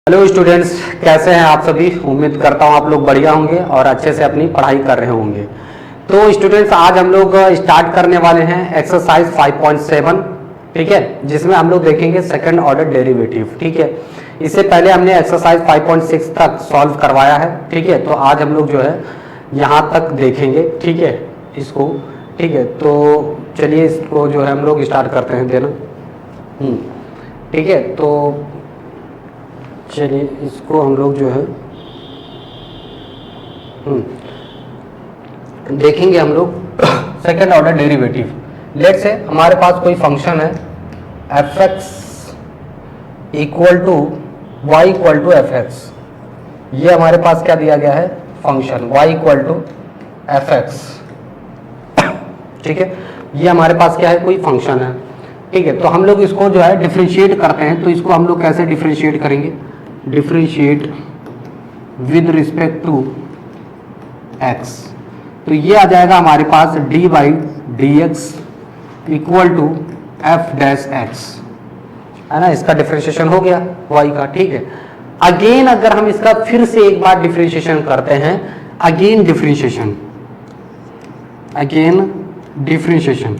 Hello students, कैसे हैं आप सभी। उम्मीद करता हूं आप लोग बढ़िया होंगे और अच्छे से अपनी पढ़ाई कर रहे होंगे। तो स्टूडेंट्स, आज हम लोग स्टार्ट करने वाले हैं एक्सरसाइज 5.7, ठीक है, जिसमें हम लोग देखेंगे सेकंड ऑर्डर डेरिवेटिव। ठीक है, इससे पहले हमने एक्सरसाइज 5.6 तक सॉल्व करवाया है। ठीक है, तो आज हम लोग जो है यहाँ तक देखेंगे। ठीक है, इसको ठीक है, तो चलिए इसको जो है हम लोग स्टार्ट करते हैं देना। ठीक है, तो चलिए इसको हम लोग जो है देखेंगे हम लोग second order derivative. Let's say हमारे पास कोई फंक्शन है fx equal to y equal to fx। ये हमारे पास क्या दिया गया है, function y equal to fx। ठीक है, ये हमारे पास क्या है, कोई फंक्शन है। ठीक है, तो हम लोग इसको जो है डिफरेंशिएट करते हैं। तो इसको हम लोग कैसे डिफरेंशिएट करेंगे, differentiate with respect to x। तो ये आ जाएगा हमारे पास dy dx equal to f dash x, है ना। इसका डिफरेंशिएशन हो गया y का। ठीक है, अगेन अगर हम इसका फिर से एक बार डिफरेंशिएशन करते हैं, again differentiation, again differentiation,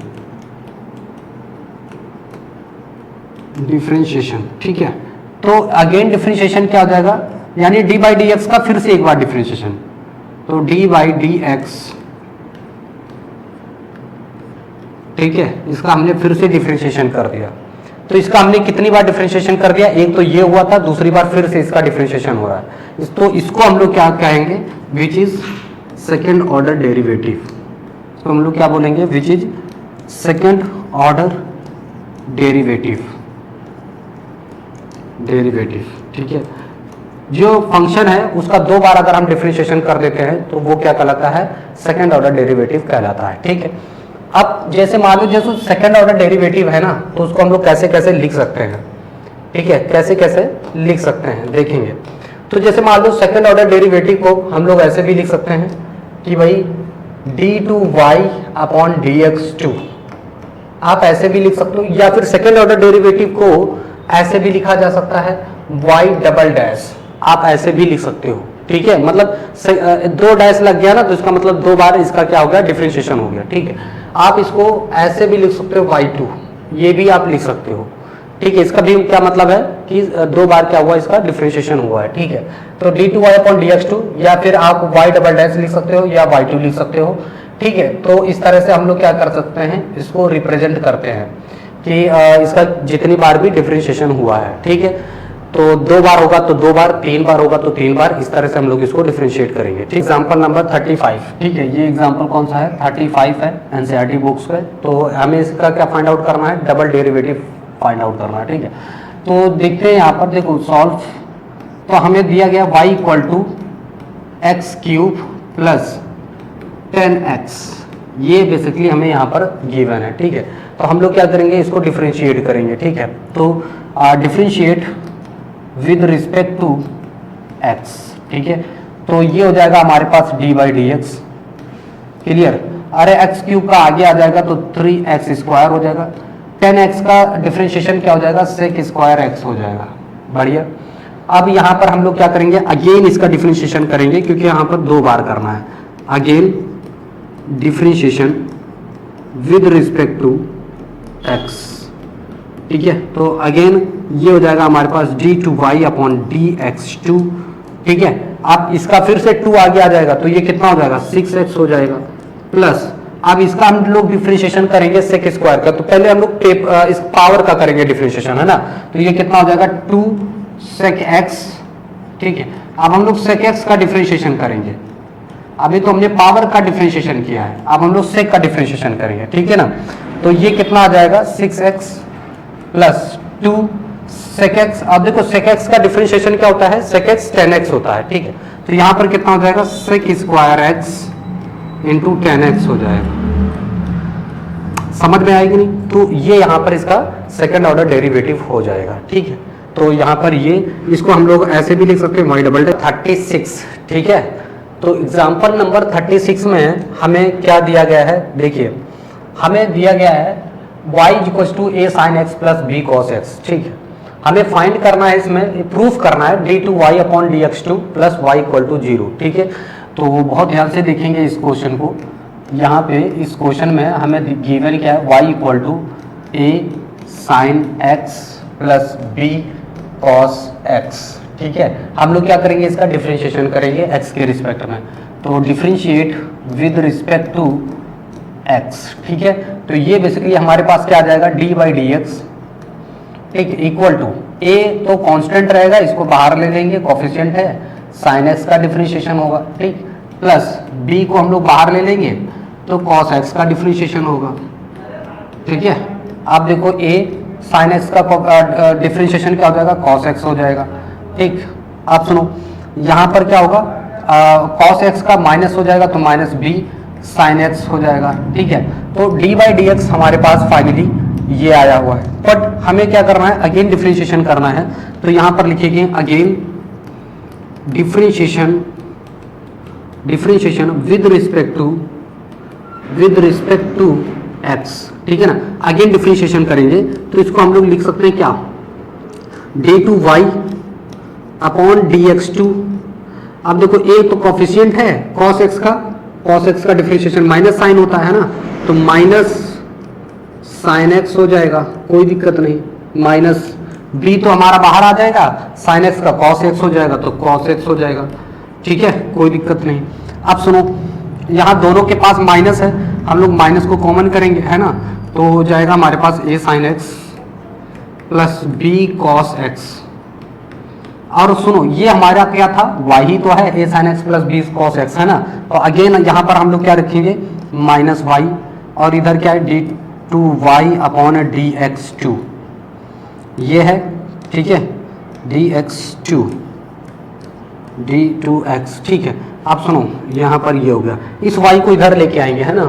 differentiation. ठीक है, तो अगेन डिफरेंशिएशन क्या हो जाएगा, यानी डी बाई डी एक्स का फिर से एक बार डिफरेंशिएशन। तो डी बाई डी एक्स, ठीक है, इसका हमने फिर से डिफरेंशिएशन कर दिया। तो इसका हमने कितनी बार डिफरेंशिएशन कर दिया, एक तो ये हुआ था, दूसरी बार फिर से इसका डिफरेंशिएशन हो रहा है। तो इसको हम लोग क्या कहेंगे, which is second order derivative. तो हम लोग क्या बोलेंगे, which is second order derivative, derivative. ठीक है, जो फंक्शन है उसका दो बार अगर हम डिफरेंशिएशन कर देते हैं तो वो क्या कहलाता है, सेकंड ऑर्डर डेरिवेटिव कहलाता है। ठीक है, अब जैसे मान लो जैसे सेकंड ऑर्डर डेरिवेटिव है ना, तो उसको हम लोग कैसे कैसे लिख सकते हैं। ठीक है, कैसे कैसे लिख सकते हैं देखेंगे। तो जैसे मान लो सेकंड ऑर्डर डेरिवेटिव को हम लोग ऐसे भी लिख सकते हैं कि भाई d2y अपॉन dx2, आप ऐसे भी लिख सकते हो, या फिर सेकंड ऑर्डर डेरिवेटिव को ऐसे भी लिखा जा सकता है y डबल डैश, आप ऐसे भी लिख सकते हो। ठीक है, मतलब दो डैश लग गया ना, तो इसका मतलब दो बार इसका क्या हो गया, डिफरेंशिएशन हो गया। ठीक है, आप इसको ऐसे भी लिख सकते हो y2, ये भी आप लिख सकते हो। ठीक है, इसका भी क्या मतलब है कि दो बार क्या हुआ, इसका डिफरेंशिएशन हुआ है। ठीक है, तो d2y अपॉन dx2, या फिर आप y डबल डैश लिख सकते हो या y2 लिख सकते हो। ठीक है, तो इस तरह से हम लोग क्या कर सकते हैं, इसको रिप्रेजेंट करते हैं कि इसका जितनी बार भी डिफरेंशिएशन हुआ है। ठीक है, तो दो बार होगा तो दो बार, तीन बार होगा तो तीन बार, इस तरह से हम लोग इसको डिफरेंशिएट करेंगे। ठीक, एग्जांपल नंबर 35। ठीक है, ये एग्जांपल कौन सा है, 35 है एनसीईआरटी बुक्स में। तो हमें इसका क्या फाइंड आउट करना है, डबल डेरिवेटिव फाइंड आउट करना है। ठीक है, तो देखते हैं यहाँ पर, देखो सॉल्व। तो हमें दिया गया y equal to x cube plus 10x, ये बेसिकली हमें यहाँ पर गिवन है। ठीक है, तो हम लोग क्या करेंगे, इसको डिफरेंशिएट करेंगे। ठीक है, तो differentiate with respect to x। ठीक है, तो ये हो जाएगा हमारे पास D by D X, clear. अरे एक्स क्यूब का आगे आ जाएगा तो 3x स्क्वायर हो जाएगा, 10x का डिफरेंशिएशन क्या हो जाएगा, सेक स्क्वायर x हो जाएगा। बढ़िया, अब यहाँ पर हम लोग क्या करेंगे, अगेन इसका डिफरेंशिएशन करेंगे, क्योंकि यहाँ पर दो बार करना है। Again differentiation with respect to x। ठीक है, तो अगेन ये हो जाएगा हमारे पास d2y अपॉन dx2। ठीक है, अब इसका फिर से 2 आगे आ जाएगा, तो ये कितना हो जाएगा, 6x हो जाएगा, प्लस अब इसका हम लोग डिफरेंशिएशन करेंगे सेक स्क्वायर का। तो पहले हम लोग इस पावर का करेंगे डिफरेंशिएशन, है ना। तो ये कितना हो जाएगा, 2 सेक x। ठीक है, अब हम लोग सेक x का डिफरेंशिएशन करेंगे। अभी तो हमने पावर का डिफरेंशिएशन किया है, अब हम लोग सेक का डिफरेंशिएशन करेंगे। ठीक है ना, तो ये कितना आ जाएगा, 6x प्लस 2 सेक x। अब देखो सेक x का डिफरेंशिएशन क्या होता है, सेक x 10x होता है। ठीक है, तो यहाँ पर कितना हो जाएगा, sec square x into 10x हो जाएगा। समझ में आएगी नहीं, तो ये यहाँ पर इसका सेकंड ऑर्डर डेरिवेटिव हो जाएगा। ठीक है, तो यहाँ पर ये, इसको हम लोग ऐसे भी लिख सकते हैं y डबल 36। ठीक है, तो एग्जाम्पल नंबर 36 में हमें क्या दिया गया है, देखिए हमें दिया गया है y equal to a sin x plus b cos x। ठीक है, हमें फाइंड करना है, इसमें प्रूफ करना है d2y upon dx2 plus y equal to 0, ठीक है। तो बहुत ध्यान से देखेंगे इस क्वेश्चन को। यहाँ पे इस क्वेश्चन में हमें गिवन क्या है, y equal to a sine x plus b cos x, ठीक है। हम लोग क्या करेंगे, इसका डिफरेंशिएशन करेंगे x के रिस्पेक्ट में। तो differentiate with respect to x, ठीक है। तो ये बेसिकली हमारे पास क्या आ जाएगा, d बाई डी एक्स, ठीक, इक्वल टू a तो कांस्टेंट रहेगा, इसको बाहर ले लेंगे, कोफिशिएंट है, साइन x का डिफरेंशिएशन होगा, ठीक, प्लस b को हम लोग बाहर ले लेंगे तो cos x का डिफरेंशिएशन होगा, ठीक है। आप देखो a साइन x का डिफरेंशिएशन क्या हो जाएगा, cos x हो जाएगा, ठीक। आप सुनो, यहाँ पर क्या होगा, cos x का माइनस हो जाएगा तो माइनस b साइन x हो जाएगा, ठीक है। तो d बाई डी एक्स हमारे पास फाइनली ये आया हुआ है। बट हमें क्या करना है, अगेन डिफरेंशिएशन करना है। तो यहाँ पर लिखेंगे again differentiation with respect to x, ठीक है ना। अगेन डिफरेंशिएशन करेंगे तो इसको हम लोग लिख सकते हैं क्या, d2y अपॉन dx2। अब देखो a तो कोफिशिएंट है cos x का डिफरेंशिएशन माइनस साइन होता है ना, तो माइनस साइन x हो जाएगा, कोई दिक्कत नहीं, माइनस b तो हमारा बाहर आ जाएगा, साइन x का cos x हो जाएगा तो cos x हो जाएगा, ठीक है, कोई दिक्कत नहीं। अब सुनो, यहाँ दोनों के पास माइनस है, हम लोग माइनस को कॉमन करेंगे, है ना, तो हो जाएगा हमारे पास a sine x plus b cos x। और सुनो, ये हमारा क्या था, y ही तो है, a sine x plus b cos x, है ना। तो अगेन यहाँ पर हम लोग क्या रखेंगे, माइनस y, और इधर क्या है, d2y अपॉन dx2, ये है, ठीक है, d2x, ठीक है। आप सुनो, यहाँ पर ये हो गया, इस y को इधर लेके आएंगे, है ना,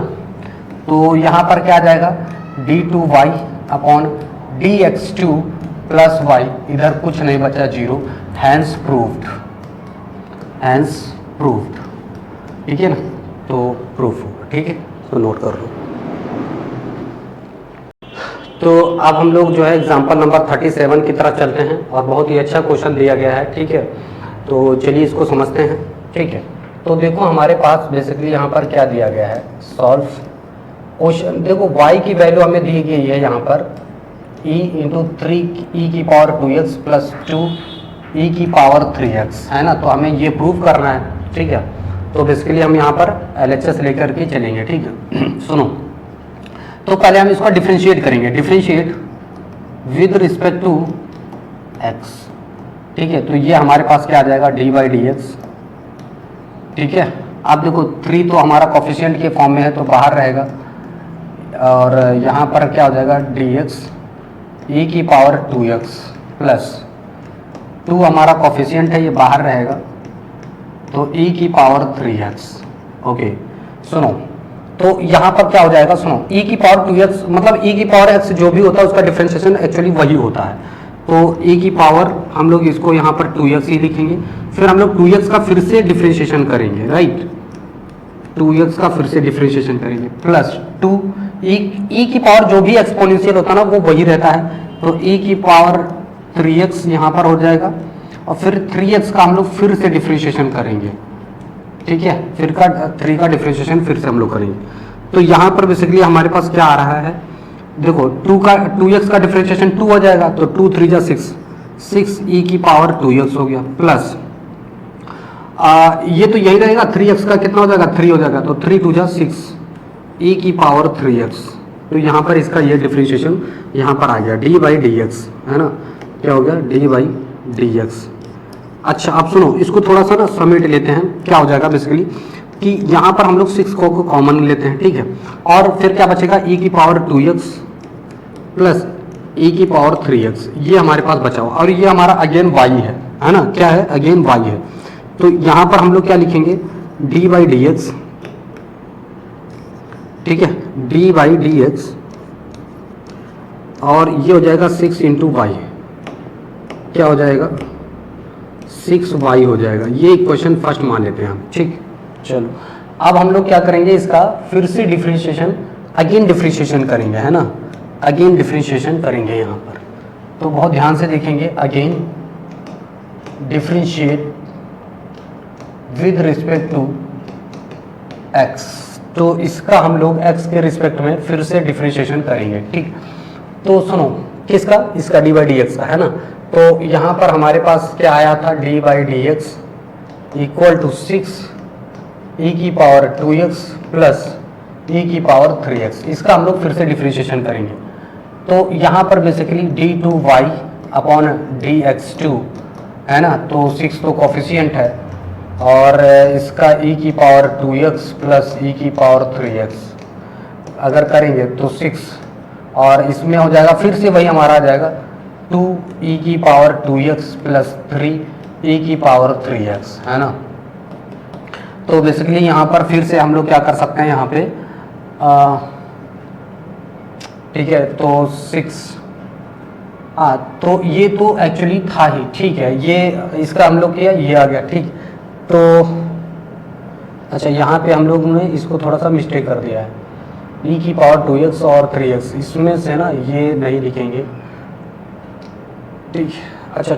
तो यहाँ पर क्या आ जाएगा, d2y upon dx2 plus y, इधर कुछ नहीं बचा, 0, हैंस प्रूव्ड, ठीक है ना। तो प्रूफ होगा, ठीक है, तो नोट कर लो। तो अब हम लोग जो है एग्जाम्पल नंबर 37 की तरफ चलते हैं, और बहुत ही अच्छा क्वेश्चन दिया गया है, ठीक है। तो चलिए इसको समझते हैं, ठीक है। तो देखो हमारे पास बेसिकली यहाँ पर क्या दिया गया है, सॉल्व क्वेश्चन। देखो y की वैल्यू हमें दी गई है यहाँ पर e इंटू 3e की पावर 2x प्लस 2e की पावर 3x, है ना। तो हमें ये प्रूव करना है, ठीक है। तो बेसिकली हम यहाँ पर LHS लेकर के चलेंगे, ठीक है। सुनो, तो पहले हम इसको डिफरेंशिएट करेंगे, differentiate with respect to x, ठीक है। तो ये हमारे पास क्या आ जाएगा, d बाई डी एक्स, ठीक है। अब देखो 3 तो हमारा कोफिशिएंट के फॉर्म में है तो बाहर रहेगा, और यहाँ पर क्या हो जाएगा, dx e की पावर 2x प्लस 2 हमारा कोफिशिएंट है, ये बाहर रहेगा, तो e की पावर 3x, ओके। सुनो, तो यहाँ पर क्या हो जाएगा, सुनो, e की पावर 2x मतलब e की पावर x जो भी होता है उसका डिफरेंशिएशन एक्चुअली वही होता है। तो e की पावर हम लोग इसको यहाँ पर 2x ही लिखेंगे, फिर हम लोग 2x का फिर से डिफरेंशिएशन करेंगे, राइट, 2x का फिर से डिफरेंशिएशन करेंगे, प्लस 2 e की पावर जो भी एक्सपोनेंशियल होता है ना वो वही रहता है, तो e की पावर 3x यहाँ पर हो जाएगा, और फिर 3x का हम लोग फिर से डिफरेंशिएशन करेंगे, ठीक है, फिर का 3 का डिफरेंशिएशन फिर से हम लोग करेंगे। तो यहाँ पर बेसिकली हमारे पास क्या आ रहा है, देखो 2x का डिफरेंशिएशन 2 हो जाएगा, तो 2 3 जा 6 e की पावर 2x हो गया, प्लस ये तो यही रहेगा, 3x का कितना हो जाएगा, 3 हो जाएगा, तो 3 2 जा 6 e की पावर 3x। तो यहाँ पर इसका ये डिफरेंशिएशन यहाँ पर आ गया, d बाई डी एक्स, है ना, क्या हो गया, d बाई डी एक्स। अच्छा, अब सुनो, इसको थोड़ा सा ना समेट लेते हैं, क्या हो जाएगा बेसिकली कि यहाँ पर हम लोग 6 को कॉमन लेते हैं, ठीक है, और फिर क्या बचेगा, e की पावर 2x प्लस e की पावर 3x, ये हमारे पास बचा हुआ, और ये हमारा अगेन y है ना, क्या है, अगेन y है। तो यहाँ पर हम लोग क्या लिखेंगे, d बाई डी एक्स, ठीक है, d बाई डी एक्स, और ये हो जाएगा 6 इंटू वाई, क्या हो जाएगा, 6y हो जाएगा। ये क्वेश्चन फर्स्ट मान लेते हैं हम, ठीक। चलो, अब हम लोग क्या करेंगे, इसका फिर से डिफरेंशिएशन, अगेन डिफरेंशिएशन करेंगे, है ना, अगेन डिफरेंशिएशन करेंगे यहाँ पर। तो बहुत ध्यान से देखेंगे। Again differentiate with respect to x, तो इसका हम लोग x के रिस्पेक्ट में फिर से डिफरेंशिएशन करेंगे, ठीक। तो सुनो, किसका? इसका dy dx का, है ना। तो यहाँ पर हमारे पास क्या आया था? dy dx equal to 6 e की पावर 2x प्लस e की पावर 3x। इसका हम लोग फिर से डिफरेंशिएशन करेंगे। तो यहाँ पर बेसिकली d2y अपॉन dx2, है ना। तो 6 तो कोफिशिएंट है, और इसका e की पावर 2x प्लस e की पावर 3x अगर करेंगे तो 6, और इसमें हो जाएगा फिर से वही हमारा आ जाएगा 2e की पावर 2x प्लस 3e की पावर 3x, है ना। तो बेसिकली यहाँ पर फिर से हम लोग क्या कर सकते हैं यहाँ पे, ठीक है। तो 6, तो ये तो एक्चुअली था ही, ठीक है। ये इसका हम लोग किया, ये आ गया, ठीक। तो अच्छा, यहाँ पे हम लोग ने इसको थोड़ा सा मिस्टेक कर दिया है, e की पावर 2x और 3x, इसमें से ना ये नहीं लिखेंगे, ठीक। अच्छा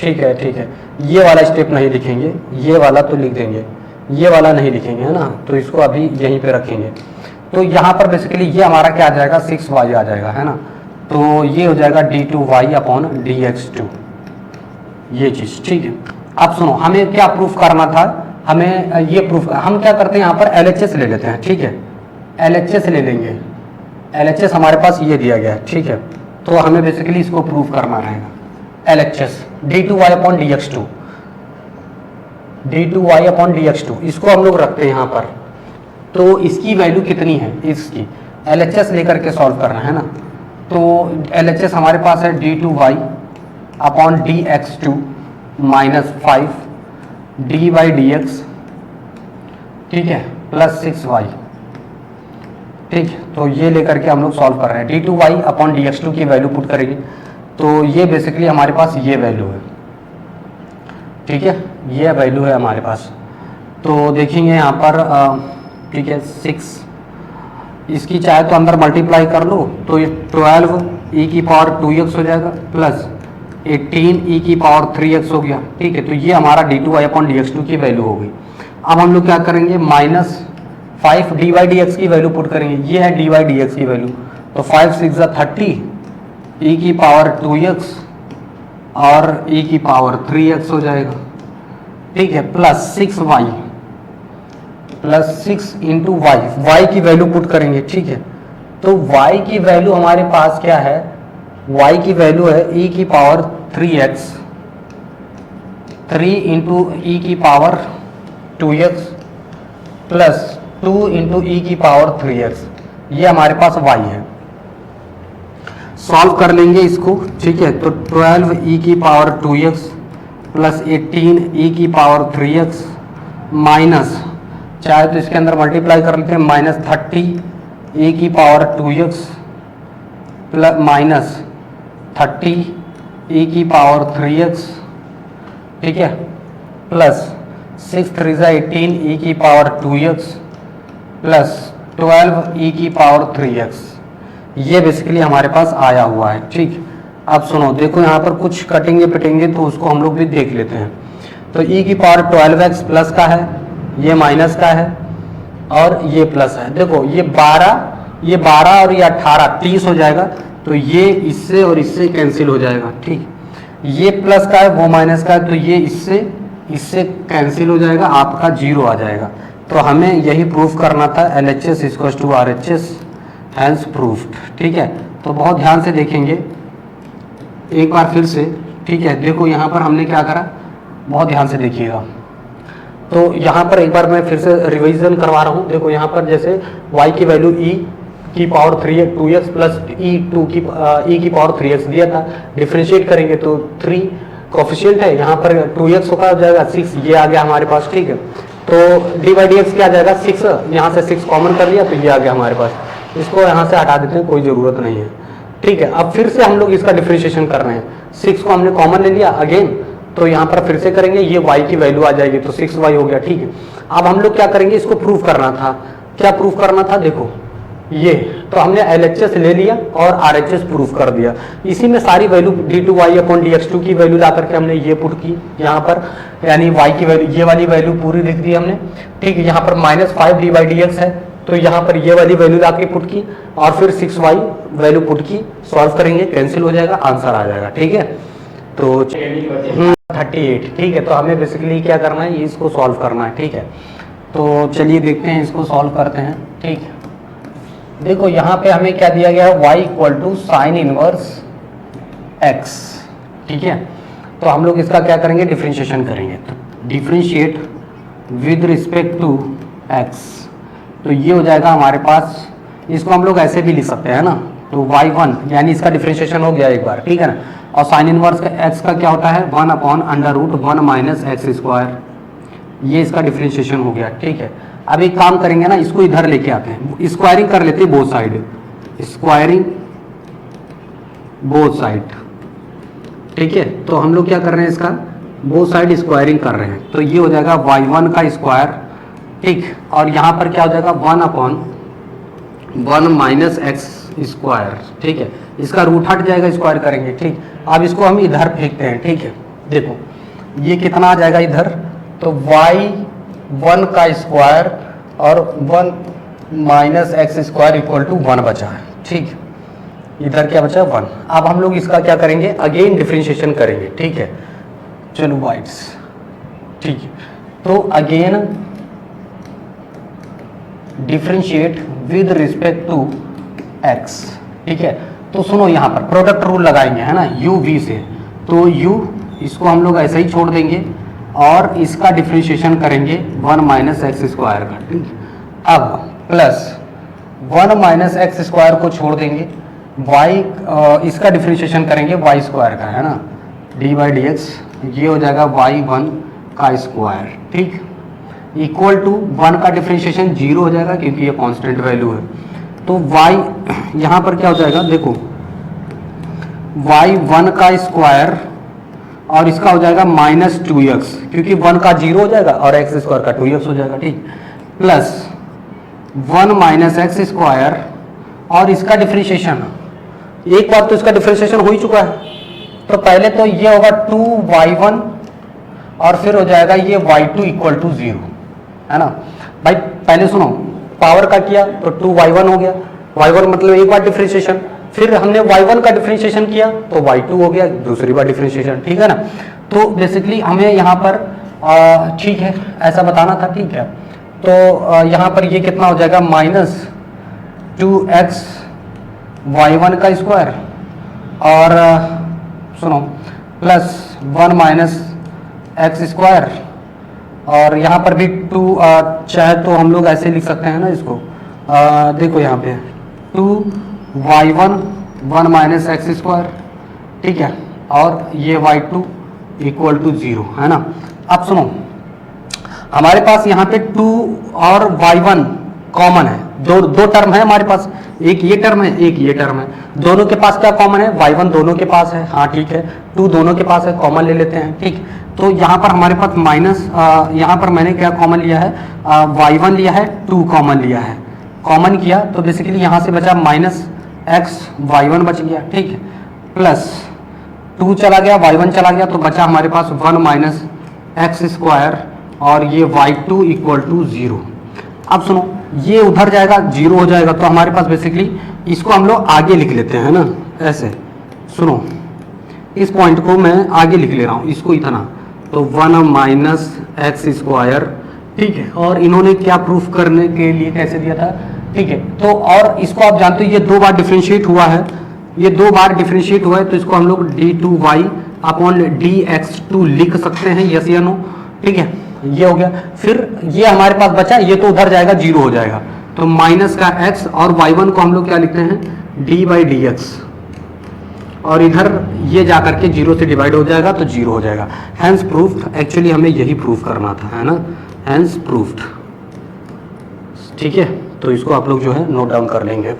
ठीक है, ठीक है, ये वाला स्टेप नहीं लिखेंगे, ये वाला तो लिख देंगे, ये वाला नहीं लिखेंगे, है ना। तो इसको अभी यहीं पे रखेंगे। तो यहाँ पर बेसिकली ये हमारा क्या आ जाएगा? 6y आ जाएगा, है ना। तो ये हो जाएगा d2y अपॉन dx2, ये चीज़, ठीक है। अब सुनो, हमें क्या प्रूफ करना था? हमें ये प्रूफ, हम क्या करते हैं यहाँ पर LHS ले लेते हैं, ठीक है। LHS ले लेंगे, LHS हमारे पास ये दिया गया है, ठीक है। तो हमें बेसिकली इसको प्रूफ करना रहेगा। LHS d2y upon dx2, d2y upon dx2, इसको हम लोग रखते हैं यहाँ पर। तो इसकी वैल्यू कितनी है? इसकी LHS लेकर के सॉल्व करना है ना। तो LHS हमारे पास है d2y upon dx2 minus 5 dy dx, ठीक है, प्लस 6y, ठीक। तो ये लेकर के हम लोग सॉल्व कर रहे हैं। d2y अपॉन dx2 की वैल्यू पुट करेंगे, तो ये बेसिकली हमारे पास ये वैल्यू है, ठीक है, ये वैल्यू है हमारे पास। तो देखेंगे यहाँ पर, ठीक है, 6, इसकी चाहे तो अंदर मल्टीप्लाई कर लो, तो ये 12 e की पावर 2x हो जाएगा प्लस 18 e की पावर 3x हो गया, ठीक है। तो ये हमारा d2y अपॉन dx2 की वैल्यू हो गई। अब हम लोग क्या करेंगे? माइनस 5 dy dx की वैल्यू पुट करेंगे, ये है dy dx की वैल्यू। तो 5 6 30 e की पावर 2x और e की पावर 3x हो जाएगा, ठीक है, plus 6y plus 6 into y की वैल्यू पुट करेंगे, ठीक है। तो y की वैल्यू हमारे पास क्या है? y की वैल्यू है e की पावर 3x, 3 इंटू e की power 2x plus 2 into e की पावर 3x, ये हमारे पास y है। सॉल्व कर लेंगे इसको, ठीक है। तो 12 e की पावर 2x प्लस 18 e की पावर 3x माइनस, चाहे तो इसके अंदर मल्टीप्लाई कर लेते हैं, माइनस 30 e की power 2x plus minus 30 e की पावर 3x, ठीक है, प्लस 6 3 18 e की पावर 2x प्लस 12 e की पावर 3x, ये बेसिकली हमारे पास आया हुआ है, ठीक। अब सुनो, देखो यहाँ पर कुछ कटेंगे पिटेंगे तो उसको हम लोग भी देख लेते हैं। तो e की पावर 12x प्लस का है, ये माइनस का है, और ये प्लस है। देखो ये 12 और ये 18 30 हो जाएगा, तो ये इससे और इससे कैंसिल हो जाएगा, ठीक। ये प्लस का है, वो माइनस का है, तो ये इससे कैंसिल हो जाएगा, आपका 0 आ जाएगा। तो हमें यही प्रूफ करना था, LHS equals to RHS, hence proofed, ठीक है। तो बहुत ध्यान से देखेंगे एक बार फिर से, ठीक है। देखो यहाँ पर हमने क्या करा, बहुत ध्यान से देखिएगा। तो यहाँ पर एक बार मैं फिर से रिवीजन करवा रहा हूँ। देखो यहाँ पर जैसे y की वैल्यू e की पावर 2x प्लस e की पावर 3x दिया था, डिफरेंशिएट करेंगे तो 3 कोफिशिएंट है, यहाँ पर 2x होगा हो जाएगा 6, ये आ गया हमारे पास, ठीक है। तो dy dx क्या आ जाएगा? 6, यहाँ से 6 कॉमन कर लिया, तो ये आ गया हमारे पास। इसको यहाँ से हटा देते हैं, कोई ज़रूरत नहीं है, ठीक है। अब फिर से हम लोग इसका डिफरेंशिएशन कर रहे हैं, 6 को हमने कॉमन ले लिया अगेन, तो यहाँ पर फिर से करेंगे, ये y की वैल्यू आ जाएगी, तो 6y हो गया, ठीक है। अब हम लोग क्या करेंगे? इसको प्रूफ करना था। क्या प्रूफ करना था? देखो ये तो हमने LHS ले लिया और RHS प्रूफ कर दिया। इसी में सारी वैल्यू d2y/dx2 की वैल्यू ला करके हमने ये पुट की यहाँ पर, यानी y की वैल्यू ये वाली वैल्यू पूरी लिख दी हमने, ठीक है। यहाँ पर -5d/dx है तो यहाँ पर ये वाली वैल्यू ला के पुट की और फिर 6y वैल्यू पुट की, सॉल्व करेंगे, कैंसिल हो जाएगा, आंसर आ जाएगा, ठीक है। तो 38, ठीक है। तो हमें बेसिकली क्या करना है, इसको सॉल्व करना है, ठीक है। तो चलिए देखते हैं, इसको सॉल्व करते हैं, ठीक है। देखो यहाँ पे हमें क्या दिया गया है, y = sin इनवर्स x, ठीक है। तो हम लोग इसका क्या करेंगे, डिफरेंशिएशन करेंगे। तो differentiate with respect to x, तो ये हो जाएगा हमारे पास, इसको हम लोग ऐसे भी लिख सकते हैं ना, तो y1 यानी इसका डिफरेंशिएशन हो गया एक बार, ठीक है ना। और साइन इनवर्स का x का क्या होता है, 1/√1 - x², ये इसका डिफरेंशिएशन हो गया, ठीक है। अब एक काम करेंगे ना, इसको इधर लेके आते हैं, स्क्वायरिंग कर लेते हैं both side, squaring both side, ठीक है। तो हम लोग क्या कर रहे हैं, इसका बोथ साइड स्क्वायरिंग कर रहे हैं, तो ये हो जाएगा y1 का स्क्वायर, ठीक। और यहाँ पर क्या हो जाएगा, 1/1 - x², ठीक है। इसका रूट हट जाएगा, स्क्वायर करेंगे, ठीक। अब इसको हम इधर फेंकते हैं, ठीक है। देखो ये कितना आ जाएगा इधर, तो y1 का स्क्वायर और 1 - x² = 1 बचा है, ठीक। इधर क्या बचा, 1। अब हम लोग इसका क्या करेंगे, अगेन डिफरेंशिएशन करेंगे, ठीक है। चलो वाइट्स, ठीक है। तो again differentiate with respect to x, ठीक है। तो सुनो यहाँ पर प्रोडक्ट रूल लगाएंगे, है ना, u v से, तो u इसको हम लोग ऐसे ही छोड़ देंगे और इसका डिफरेंशिएशन करेंगे 1 - x² का, ठीक। अब प्लस 1 - x² को छोड़ देंगे, y इसका डिफरेंशिएशन करेंगे y² का, है ना, d/dx, ये हो जाएगा y1 का स्क्वायर, ठीक। इक्वल टू 1 का डिफरेंशिएशन 0 हो जाएगा क्योंकि ये कांस्टेंट वैल्यू है। तो y यहाँ पर क्या हो जाएगा, देखो y1 का स्क्वायर और इसका हो जाएगा -2x, क्योंकि 1 का 0 हो जाएगा और x² का 2x हो जाएगा, ठीक। प्लस 1 - x² और इसका डिफरेंशिएशन, एक बार तो इसका डिफरेंशिएशन हो ही चुका है, तो पहले तो ये होगा 2y1 और फिर हो जाएगा ये y2 = 0, है ना भाई। पहले सुनो, पावर का किया तो 2y1 हो गया, y1 मतलब एक बार डिफरेंशिएशन, फिर हमने y1 का डिफरेंशिएशन किया तो y2 हो गया दूसरी बार डिफरेंशिएशन, ठीक है ना। तो बेसिकली हमें यहाँ पर ठीक है ऐसा बताना था, ठीक है। तो यहाँ पर ये कितना हो जाएगा, -2x y1 का स्क्वायर और सुनो प्लस 1 - x², और यहाँ पर भी 2 चाहे तो हम लोग ऐसे लिख सकते हैं ना इसको, देखो यहाँ पे 2y1 1 - x², ठीक है, और ये y2 = 0, है ना। अब सुनो, हमारे पास यहाँ पे 2 और y1 कॉमन है, दो टर्म है हमारे पास, एक ये टर्म है एक ये टर्म है, दोनों के पास क्या कॉमन है, y1 दोनों के पास है, हाँ ठीक है, 2 दोनों के पास है, कॉमन ले लेते हैं, ठीक। तो यहाँ पर हमारे पास यहाँ पर मैंने क्या कॉमन लिया है, y1 लिया है, 2 कॉमन लिया है, कॉमन किया तो बेसिकली यहाँ से बचा -x y1 बच गया, ठीक है, प्लस 2 चला गया y1 चला गया तो बचा हमारे पास 1 - x² और ये y2 = 0। अब सुनो, ये उधर जाएगा 0 हो जाएगा, तो हमारे पास बेसिकली इसको हम लोग आगे लिख लेते हैं ना, ऐसे सुनो, इस पॉइंट को मैं आगे लिख ले रहा हूँ, इसको इतना, तो 1 - x², ठीक है। और इन्होंने क्या प्रूफ करने के लिए कैसे दिया था, ठीक है। तो और इसको आप जानते हो ये 2 बार डिफरेंशिएट हुआ है, ये 2 बार डिफरेंशिएट हुआ है, तो इसको हम लोग d2y/dx2 लिख सकते हैं, यस या नो, ठीक है। ये हो गया, फिर ये हमारे पास बचा, ये तो उधर जाएगा 0 हो जाएगा, तो माइनस का x और y1 को हम लोग क्या लिखते हैं, d/dx, और इधर ये जाकर के 0 से डिवाइड हो जाएगा तो 0 हो जाएगा। हैंस प्रूफ्ड, एक्चुअली हमें यही प्रूफ करना था, है ना, हैंस प्रूफ्ड, ठीक है। तो इसको आप लोग जो है नोट डाउन कर लेंगे,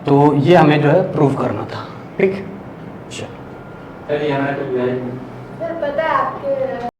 तो ये हमें जो है प्रूफ करना था, ठीक। चलिए पता है आपके